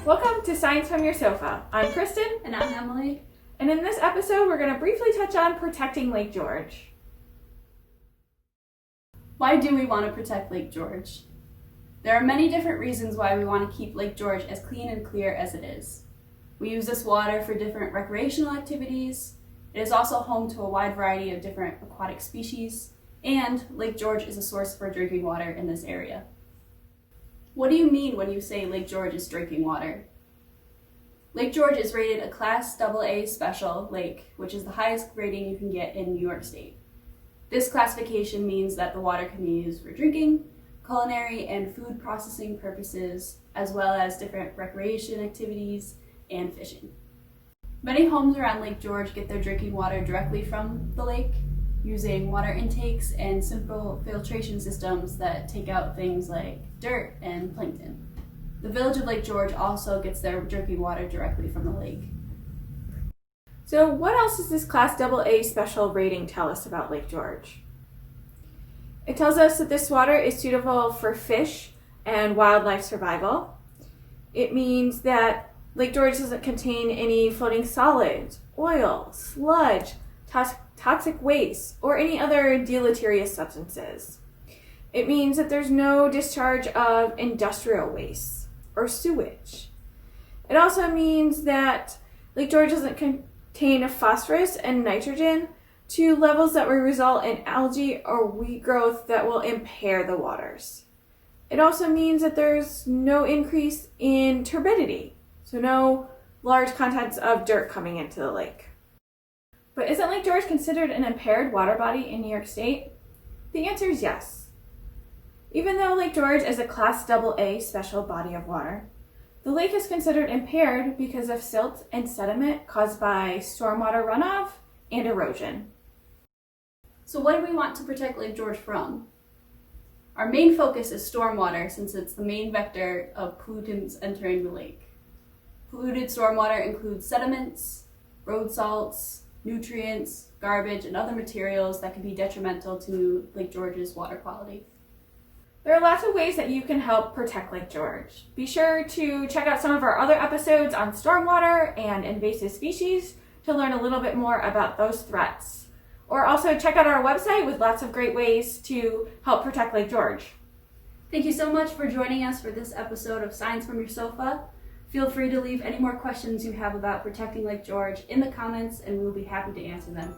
Welcome to Science from Your Sofa. I'm Kristen. And I'm Emily. And in this episode, we're going to briefly touch on protecting Lake George. Why do we want to protect Lake George? There are many different reasons why we want to keep Lake George as clean and clear as it is. We use this water for different recreational activities. It is also home to a wide variety of different aquatic species, and Lake George is a source for drinking water in this area. What do you mean when you say Lake George is drinking water? Lake George is rated a Class AA special lake, which is the highest rating you can get in New York State. This classification means that the water can be used for drinking, culinary, and food processing purposes, as well as different recreation activities and fishing. Many homes around Lake George get their drinking water directly from the lake, using water intakes and simple filtration systems that take out things like dirt and plankton. The village of Lake George also gets their drinking water directly from the lake. So what else does this Class AA special rating tell us about Lake George? It tells us that this water is suitable for fish and wildlife survival. It means that Lake George doesn't contain any floating solids, oil, sludge, toxic waste, or any other deleterious substances. It means that there's no discharge of industrial waste or sewage. It also means that Lake George doesn't contain phosphorus and nitrogen to levels that will result in algae or weed growth that will impair the waters. It also means that there's no increase in turbidity, so no large contents of dirt coming into the lake. But isn't Lake George considered an impaired water body in New York State? The answer is yes. Even though Lake George is a Class AA special body of water, the lake is considered impaired because of silt and sediment caused by stormwater runoff and erosion. So what do we want to protect Lake George from? Our main focus is stormwater, since it's the main vector of pollutants entering the lake. Polluted stormwater includes sediments, road salts, nutrients, garbage, and other materials that can be detrimental to Lake George's water quality. There are lots of ways that you can help protect Lake George. Be sure to check out some of our other episodes on stormwater and invasive species to learn a little bit more about those threats. Or also check out our website with lots of great ways to help protect Lake George. Thank you so much for joining us for this episode of Science from Your Sofa. Feel free to leave any more questions you have about protecting Lake George in the comments, and we will be happy to answer them.